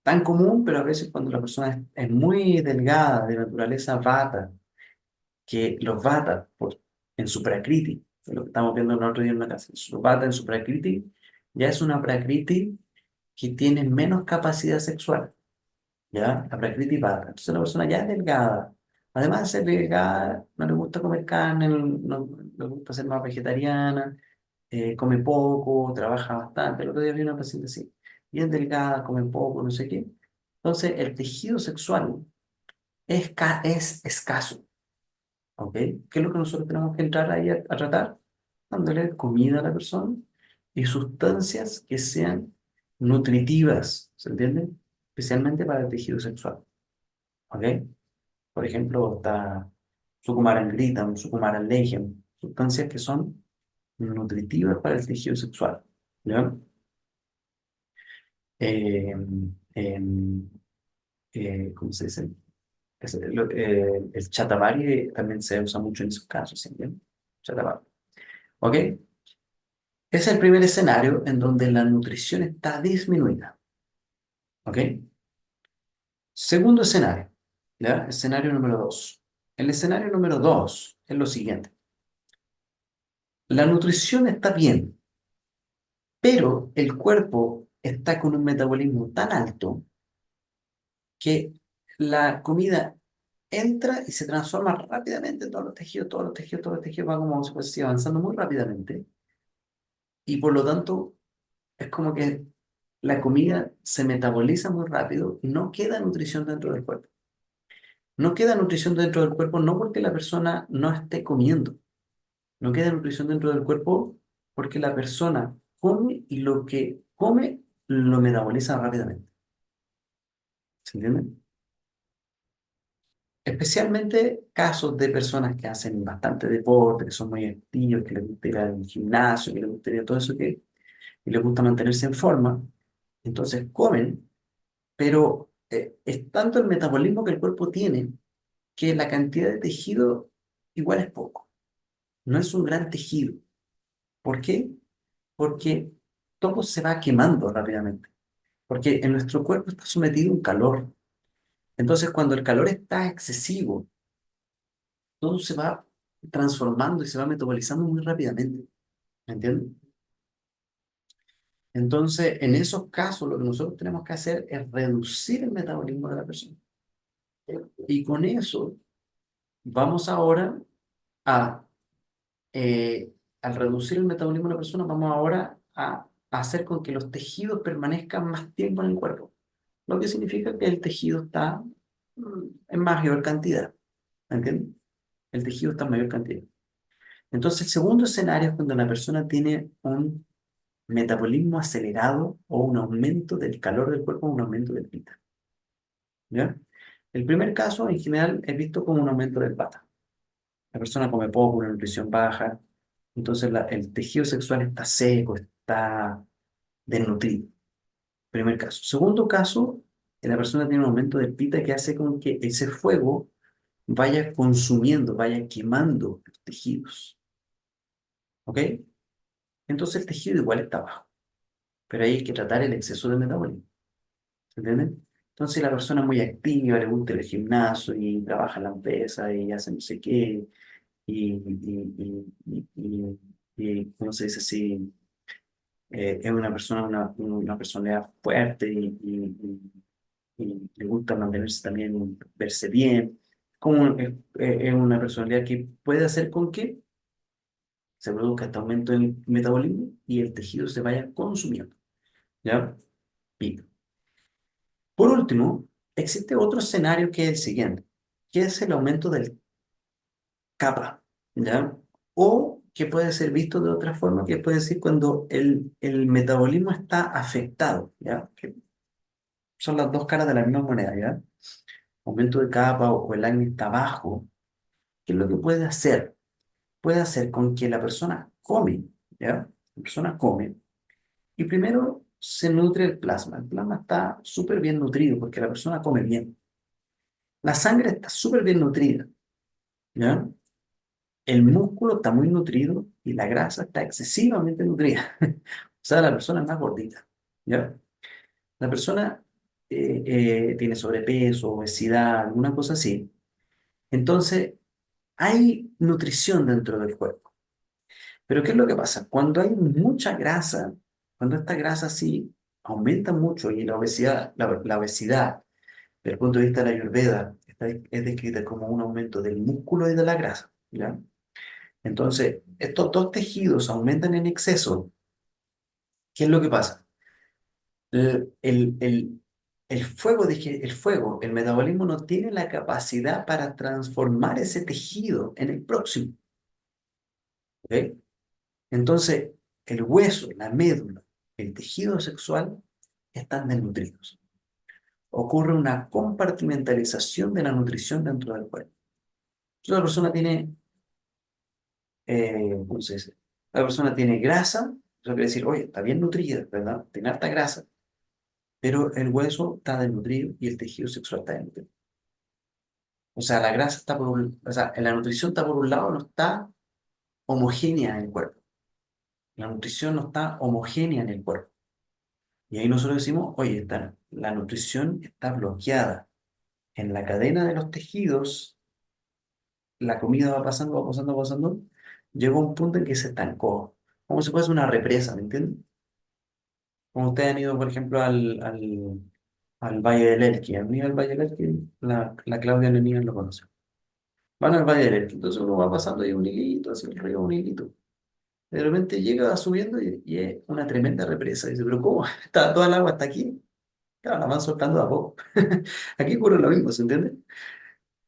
tan común, pero a veces cuando la persona es muy delgada, de naturaleza vata, que los vata en su prakriti, que es lo que estamos viendo el otro día en una casa, su vata en su prakriti, ya es una prakriti que tiene menos capacidad sexual. ¿Ya? La prakriti vata. Entonces la persona ya es delgada. Además de ser delgada, no le gusta comer carne, no le gusta ser más vegetariana, come poco, trabaja bastante. El otro día vi una paciente así, bien delgada, come poco, no sé qué. Entonces el tejido sexual es escaso, ¿ok? ¿Qué es lo que nosotros tenemos que entrar ahí a tratar? Dándole comida a la persona y sustancias que sean nutritivas, ¿se entiende? Especialmente para el tejido sexual. ¿Ok? Por ejemplo, está Sukumaranglitam, Sukumaranlegium, sustancias que son nutritivas para el tejido sexual. ¿Ya? Eh, em, ¿Cómo se dice? El chatavari también se usa mucho en esos casos, ¿sí? ¿Bien? Chatavari. ¿Ok? Es el primer escenario en donde la nutrición está disminuida. ¿Ok? Segundo escenario. ¿Ya? Escenario número 2. El escenario número 2 es lo siguiente. La nutrición está bien, pero el cuerpo está con un metabolismo tan alto que la comida entra y se transforma rápidamente en todos los tejidos, todos los tejidos, todos los tejidos, va como si fuese avanzando muy rápidamente. Y por lo tanto, es como que la comida se metaboliza muy rápido y no queda nutrición dentro del cuerpo. No queda nutrición dentro del cuerpo no porque la persona no esté comiendo, no queda nutrición dentro del cuerpo porque la persona come y lo que come lo metaboliza rápidamente. ¿Se entiende? Especialmente casos de personas que hacen bastante deporte, que son muy activos, que les gusta ir al gimnasio, que les gusta ir a todo eso, y les gusta mantenerse en forma. Entonces comen, pero es tanto el metabolismo que el cuerpo tiene que la cantidad de tejido igual es poco. No es un gran tejido. ¿Por qué? Porque todo se va quemando rápidamente. Porque en nuestro cuerpo está sometido a un calor. Entonces, cuando el calor está excesivo, todo se va transformando y se va metabolizando muy rápidamente. ¿Me entiendes? Entonces, en esos casos, lo que nosotros tenemos que hacer es reducir el metabolismo de la persona. Y con eso, vamos ahora a, al reducir el metabolismo de la persona, vamos ahora a hacer con que los tejidos permanezcan más tiempo en el cuerpo. Lo que significa que el tejido está en mayor cantidad. ¿Entiendes? El tejido está en mayor cantidad. Entonces, el segundo escenario es cuando una persona tiene un metabolismo acelerado o un aumento del calor del cuerpo, un aumento del pita. ¿Ya? El primer caso, en general, es visto como un aumento del pata. La persona come poco, una nutrición baja, entonces el tejido sexual está seco, está desnutrido. Primer caso. Segundo caso, la persona tiene un aumento del pita que hace con que ese fuego vaya consumiendo, vaya quemando los tejidos. ¿Ok? Entonces el tejido igual está bajo, pero ahí hay que tratar el exceso de metabolismo. ¿Entiendes? Entonces la persona es muy activa, le gusta el gimnasio y trabaja en la empresa y hace no sé qué, ¿cómo se dice así? Es una persona, una personalidad fuerte y le gusta mantenerse también, verse bien. Es una personalidad que puede hacer con que se produzca este aumento en el metabolismo y el tejido se vaya consumiendo. ¿Ya? Bien. Por último, existe otro escenario que es el siguiente, que es el aumento del kappa, ¿ya? O que puede ser visto de otra forma, que puede ser cuando el metabolismo está afectado, ¿ya? Que son las dos caras de la misma moneda, ¿ya? Aumento de kappa o el acné está bajo, ¿qué es lo que puede hacer? Puede hacer con que la persona come, ¿ya? La persona come y primero se nutre el plasma. El plasma está súper bien nutrido porque la persona come bien. La sangre está súper bien nutrida, ¿ya? El músculo está muy nutrido y la grasa está excesivamente nutrida. O sea, la persona es más gordita, ¿ya? La persona tiene sobrepeso, obesidad, alguna cosa así. Entonces, hay nutrición dentro del cuerpo. Pero ¿qué es lo que pasa? Cuando hay mucha grasa, cuando esta grasa sí aumenta mucho y la obesidad, desde el punto de vista de la Ayurveda, es descrita como un aumento del músculo y de la grasa, ¿ya? Entonces, estos dos tejidos aumentan en exceso. ¿Qué es lo que pasa? El, el, el, el fuego, el metabolismo no tiene la capacidad para transformar ese tejido en el próximo. ¿Ok? Entonces, el hueso, la médula, el tejido sexual están desnutridos. Ocurre una compartimentalización de la nutrición dentro del cuerpo. Entonces, la persona tiene, ¿cómo se dice? La persona tiene grasa, eso quiere decir, oye, está bien nutrida, ¿verdad? Tiene harta grasa, pero el hueso está desnutrido y el tejido sexual está desnutrido. O sea, la grasa está o sea, la nutrición está por un lado, no está homogénea en el cuerpo. La nutrición no está homogénea en el cuerpo. Y ahí nosotros decimos, oye, la nutrición está bloqueada. En la cadena de los tejidos, la comida va pasando, va pasando, va pasando. Llegó un punto en que se estancó. Como si fuese una represa, ¿me entiendes? Como ustedes han ido, por ejemplo, al Valle del Elqui. ¿Han ido al Valle del Elqui? La Claudia Lenín lo conoce. Van al Valle del Elqui. Entonces uno va pasando y hay un hilito, hacia el río, un hilito. De repente llega, va subiendo y es una tremenda represa. Dice, pero ¿cómo? Está toda el agua hasta aquí. Claro, la van soltando de a poco. Aquí ocurre lo mismo, ¿se entiende?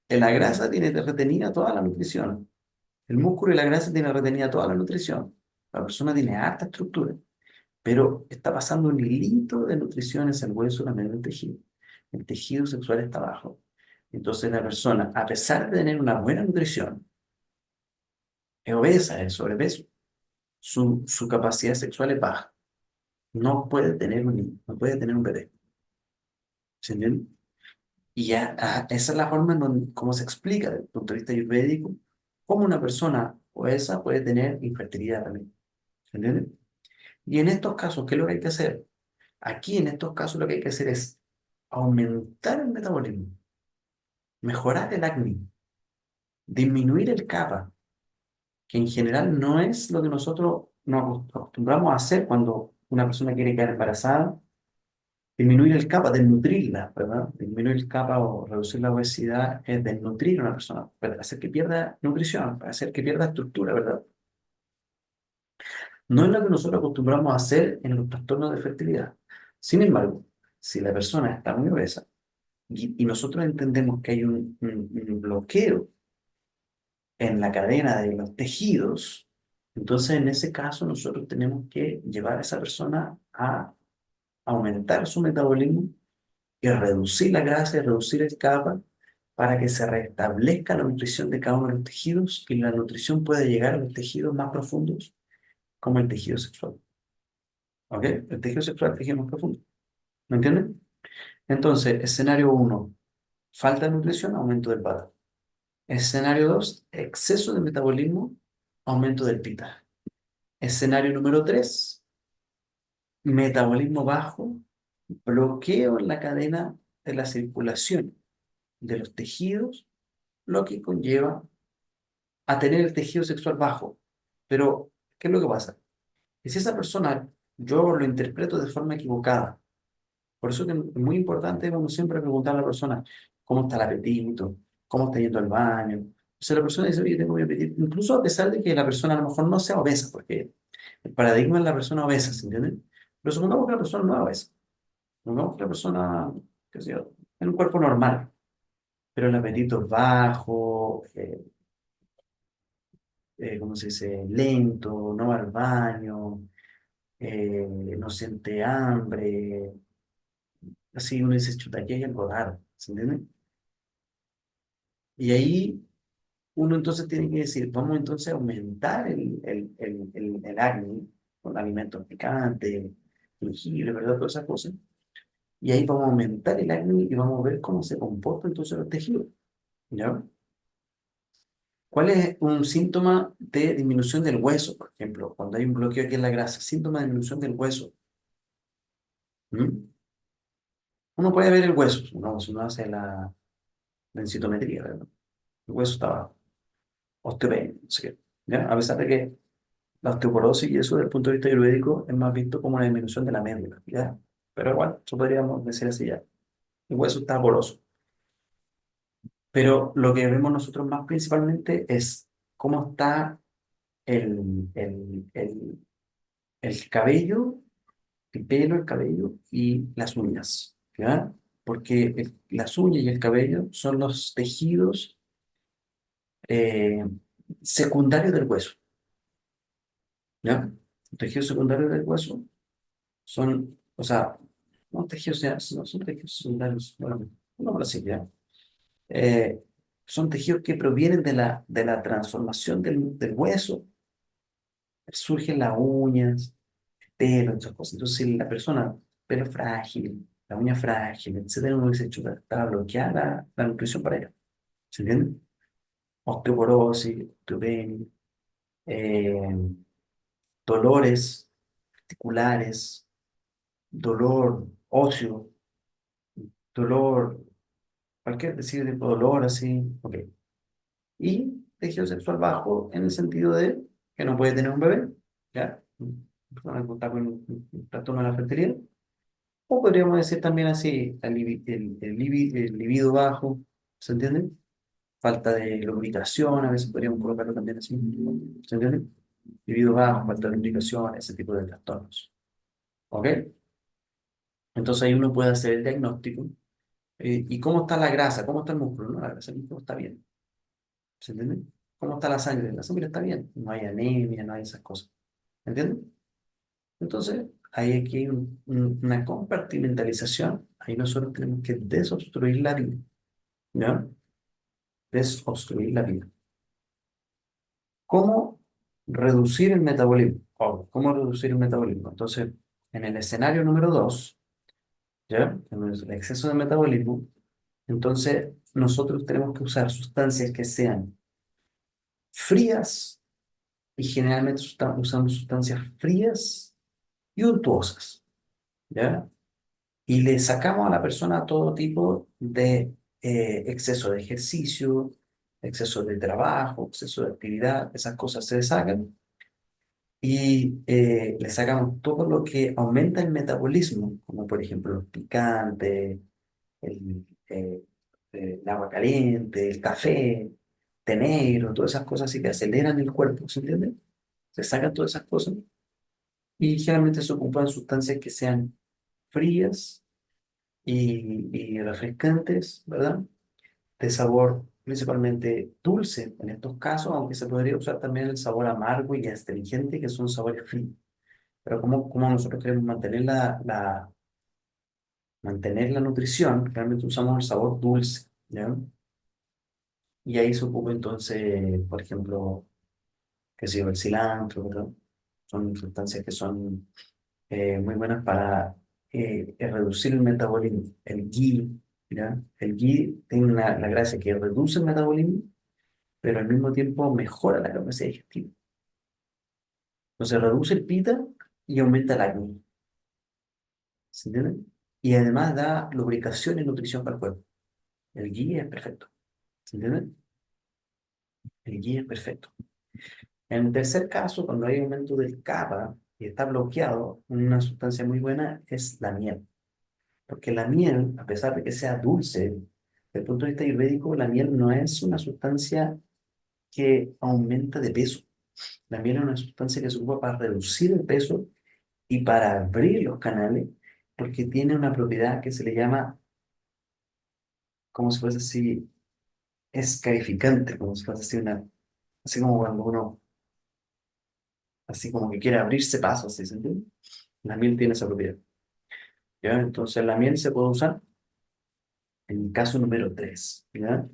La grasa tiene retenida toda la nutrición. El músculo y la grasa tienen retenida toda la nutrición. La persona tiene harta estructura, pero está pasando un hilito de nutrición en el hueso, la medio del tejido. El tejido sexual está bajo. Entonces la persona, a pesar de tener una buena nutrición, es obesa, es sobrepeso, su capacidad sexual es baja. No puede tener un niño, no puede tener un bebé. ¿Se entiende? Y ya, esa es la forma como se explica desde el punto de vista ayurvédico cómo una persona obesa puede tener infertilidad también. ¿Se entiende? Y en estos casos, ¿qué es lo que hay que hacer? Aquí, en estos casos, lo que hay que hacer es aumentar el metabolismo, mejorar el acné, disminuir el kappa, que en general no es lo que nosotros nos acostumbramos a hacer cuando una persona quiere quedar embarazada, disminuir el kappa, desnutrirla, ¿verdad? Disminuir el kappa o reducir la obesidad es desnutrir a una persona, para hacer que pierda nutrición, para hacer que pierda estructura, ¿verdad? No es lo que nosotros acostumbramos a hacer en los trastornos de fertilidad. Sin embargo, si la persona está muy obesa y nosotros entendemos que hay un bloqueo en la cadena de los tejidos, entonces en ese caso nosotros tenemos que llevar a esa persona a aumentar su metabolismo y reducir la grasa y reducir el kappa para que se restablezca la nutrición de cada uno de los tejidos y la nutrición pueda llegar a los tejidos más profundos como el tejido sexual. ¿Ok? El tejido sexual es el tejido más profundo. ¿Me entienden? Entonces, escenario uno, falta de nutrición, aumento del bata. Escenario 2, exceso de metabolismo, aumento del pita. Escenario número 3, metabolismo bajo, bloqueo en la cadena de la circulación de los tejidos, lo que conlleva a tener el tejido sexual bajo. Pero, ¿qué es lo que pasa? Que si esa persona yo lo interpreto de forma equivocada, por eso que es muy importante, como siempre, preguntar a la persona cómo está el apetito, cómo está yendo al baño. O sea, la persona dice, oye, tengo mi apetito, incluso a pesar de que la persona a lo mejor no sea obesa, porque el paradigma es la persona obesa, ¿se entiende? Pero supongamos que la persona no es obesa, supongamos que la persona, qué sé yo, en un cuerpo normal, pero el apetito es bajo, ¿cómo se dice? Lento, no va al baño, no siente hambre, así uno dice, chuta, aquí hay algo raro, ¿se entiende? Y ahí uno entonces tiene que decir, vamos entonces a aumentar el acné con alimentos picantes, jengibre, ¿verdad? Todas esas cosas. Y ahí vamos a aumentar el acné y vamos a ver cómo se comporta entonces los tejidos, ¿ya? ¿Cuál es un síntoma de disminución del hueso, por ejemplo? Cuando hay un bloqueo aquí en la grasa, síntoma de disminución del hueso. ¿Mm? Uno puede ver el hueso, ¿no? Si uno hace la densitometría, ¿verdad? El hueso está abajo, osteopenia, no sé qué, ¿ya? A pesar de que la osteoporosis y eso, desde el punto de vista ayurvédico, es más visto como una disminución de la médula, ¿ya? Pero igual, eso podríamos decir así ya. El hueso está poroso. Pero lo que vemos nosotros más principalmente es cómo está el, el, el, el cabello, el pelo, el cabello y las uñas, ¿ya? Porque las uñas y el cabello son los tejidos eh, secundarios del hueso, ¿ya? Los tejidos secundarios del hueso son, o sea, no tejidos, no son tejidos secundarios, bueno, no me lo sé, ¿ya? Eh, son tejidos que provienen de la transformación del hueso, surgen las uñas, el pelo, esas cosas. Entonces, si la persona, pelo frágil, la uña frágil, etcétera, uno dice, chuta, está bloqueada la nutrición para ella. ¿Se entiende? Osteoporosis, osteopenia, eh, dolores articulares, dolor óseo, dolor, cualquier decir tipo de dolor así, ok. Y tejido sexual bajo en el sentido de que no puede tener un bebé, ¿ya? Persona que está con un trastorno de la fertilidad. O podríamos decir también así, el libido bajo, ¿se entiende? Falta de lubricación, a veces podríamos colocarlo también así, ¿se entiende? Libido bajo, falta de lubricación, ese tipo de trastornos, ¿ok? Entonces ahí uno puede hacer el diagnóstico. ¿Y cómo está la grasa? ¿Cómo está el músculo? No, la grasa el músculo está bien, ¿se entiende? ¿Cómo está la sangre? La sangre está bien, no hay anemia, no hay esas cosas, ¿me entiendes? Entonces, ahí aquí hay una compartimentalización, ahí nosotros tenemos que desobstruir la vía, ¿ya? Desobstruir la vía. ¿Cómo reducir el metabolismo? ¿Cómo reducir el metabolismo? Entonces, en el escenario número 2, ¿ya? En el exceso de metabolismo, entonces nosotros tenemos que usar sustancias que sean frías y generalmente usamos sustancias frías y untuosas, ¿ya? Y le sacamos a la persona todo tipo de exceso de ejercicio, exceso de trabajo, exceso de actividad, esas cosas se sacan y le sacamos todo lo que aumenta el metabolismo, como por ejemplo los picantes, el agua caliente, el café, té negro, todas esas cosas así que aceleran el cuerpo, ¿se entiende? Se sacan todas esas cosas y generalmente se ocupan sustancias que sean frías y refrescantes, ¿verdad? De sabor principalmente dulce en estos casos, aunque se podría usar también el sabor amargo y astringente, que son sabores fríos. Pero como nosotros queremos mantener mantener la nutrición, realmente usamos el sabor dulce, ¿ya? Y ahí se ocupa entonces, por ejemplo, que sé yo, el cilantro, ¿verdad? Son sustancias que son muy buenas para reducir el metabolismo. El ghee, ¿ya? El ghee tiene la gracia que reduce el metabolismo, pero al mismo tiempo mejora la capacidad digestiva. Entonces reduce el pita y aumenta el acné, ¿se entiende? Y además da lubricación y nutrición para el cuerpo. El ghee es perfecto, ¿se entiende? El ghee es perfecto. En el tercer caso, cuando hay aumento del GABA y está bloqueado, una sustancia muy buena es la miel. Porque la miel, a pesar de que sea dulce, desde el punto de vista ayurvédico, la miel no es una sustancia que aumenta de peso. La miel es una sustancia que se ocupa para reducir el peso y para abrir los canales, porque tiene una propiedad que se le llama, como si fuese así, escarificante, como si fuese así así como cuando uno, así como que quiere abrirse paso, ¿sí se entiende? La miel tiene esa propiedad. ¿Ya? Entonces la miel se puede usar en el caso número 3, ¿ya?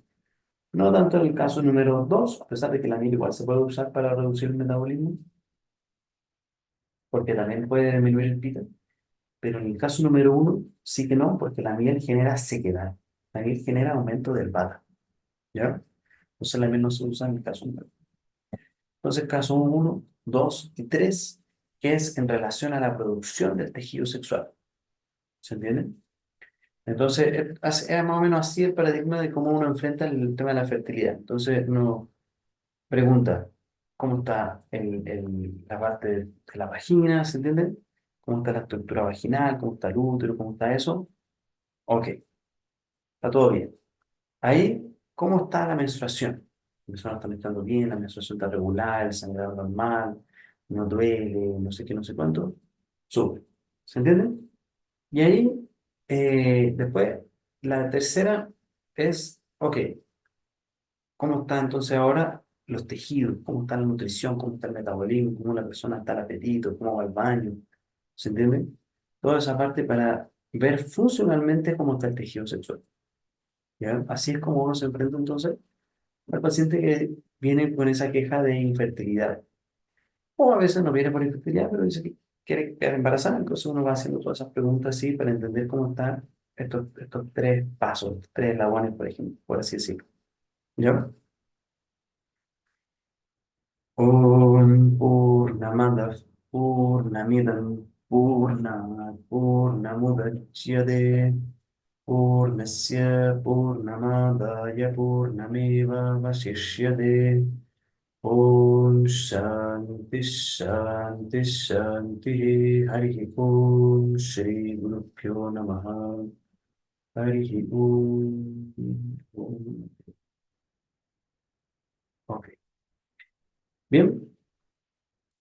No tanto en el caso número 2, a pesar de que la miel igual se puede usar para reducir el metabolismo, porque también puede disminuir el pita, pero en el caso número 1 sí que no, porque la miel genera sequedad, la miel genera aumento del vata, ¿ya? Entonces la miel no se usa en el caso número 1. Entonces caso 1, 2 y 3, que es en relación a la producción del tejido sexual, ¿se entiende? Entonces, es más o menos así el paradigma de cómo uno enfrenta el tema de la fertilidad. Entonces, uno pregunta, ¿cómo está la parte de la vagina? ¿Se entiende? ¿Cómo está la estructura vaginal? ¿Cómo está el útero? ¿Cómo está eso? Ok, está todo bien. Ahí, ¿cómo está la menstruación? La menstruación está menstruando bien, la menstruación está regular, el sangrado normal, no duele, no sé qué, no sé cuánto. Sube. ¿Se entiende? Y ahí, después, la tercera es, ok, ¿cómo está entonces ahora los tejidos? ¿Cómo está la nutrición? ¿Cómo está el metabolismo? ¿Cómo la persona está el apetito? ¿Cómo va al baño? ¿Se entiende? Toda esa parte para ver funcionalmente cómo está el tejido sexual. ¿Ya? Así es como uno se enfrenta entonces al paciente que viene con esa queja de infertilidad. O a veces no viene por infertilidad, pero dice que quiere quedar embarazada. Entonces uno va haciendo todas esas preguntas así para entender cómo están estos tres pasos, estos tres eslabones, por ejemplo, por así decirlo. ¿Ya? Om Purnamada Purnamidam Purnat Purnamudachyate Purnasya Purnamadaya Purnameva Vasishyate Om Shanti Shanti Shanti Hari Om Shri Guru Pyo Namaha Hari Om. Ok. Bien,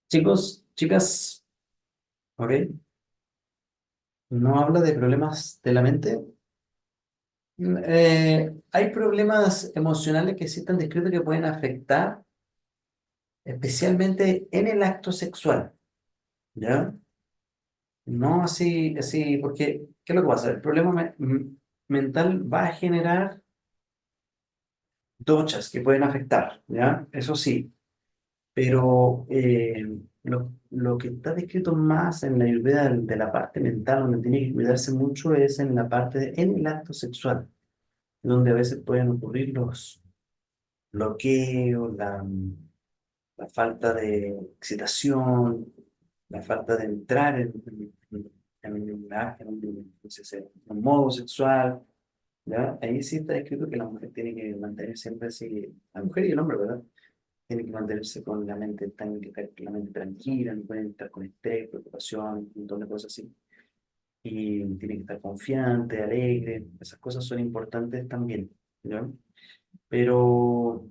chicos, chicas, ok. No habla de problemas de la mente. Hay problemas emocionales que sí están descritos que pueden afectar especialmente en el acto sexual, ¿ya? No así, porque, ¿qué es lo que pasa? El problema mental va a generar dochas que pueden afectar, ¿ya? Eso sí, pero lo que está descrito más en la Ayurveda de la parte mental, donde tiene que cuidarse mucho, es en la parte en el acto sexual, donde a veces pueden ocurrir los bloqueos, la falta de excitación, la falta de entrar en un modo sexual, ¿ya? Ahí sí está escrito que la mujer tiene que mantener siempre así, la mujer y el hombre, ¿verdad? tiene que mantenerse con la mente, tiene que estar con la mente tranquila, no pueden estar con estrés, preocupación, un montón de cosas así. Y tiene que estar confiante, alegre, esas cosas son importantes también, ¿no? Pero,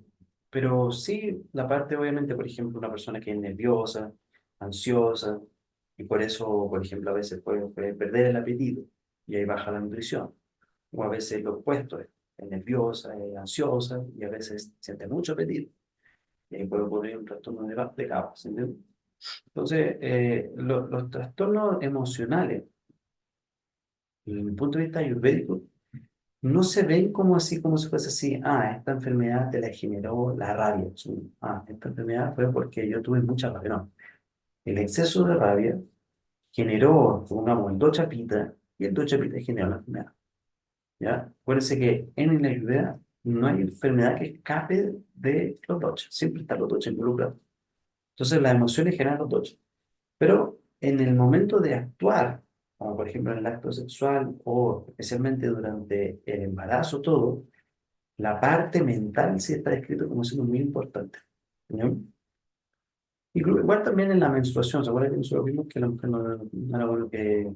pero sí, la parte obviamente, por ejemplo, una persona que es nerviosa, ansiosa, y por eso, por ejemplo, a veces puede perder el apetito y ahí baja la nutrición. O a veces lo opuesto, es nerviosa, es ansiosa y a veces siente mucho apetito y ahí puede ocurrir un trastorno de caos, ¿entiendes? Entonces, los trastornos emocionales, desde mi punto de vista ayurvédico, no se ven como así, como si fuese así, esta enfermedad te la generó la rabia. Esta enfermedad fue porque yo tuve mucha rabia. No, el exceso de rabia generó, pongamos, el dochapita, y el dochapita generó la enfermedad. ¿Ya? Acuérdense que en la ayurveda no hay enfermedad que escape de los dochas, siempre están los dochas involucrados. Entonces las emociones generan los dochas. Pero en el momento de actuar, como por ejemplo en el acto sexual o especialmente durante el embarazo, todo, la parte mental sí está descrito como siendo muy importante. ¿No? Igual también en la menstruación, ¿se acuerdan que nosotros vimos que la mujer no era bueno que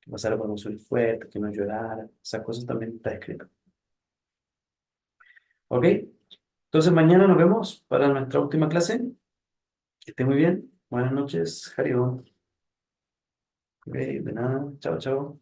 pasara por emociones fuertes, que no llorara? Esas cosas también está escrito. ¿Ok? Entonces mañana nos vemos para nuestra última clase. Que esté muy bien. Buenas noches, Jario. Ok, de nada. Chao, chao.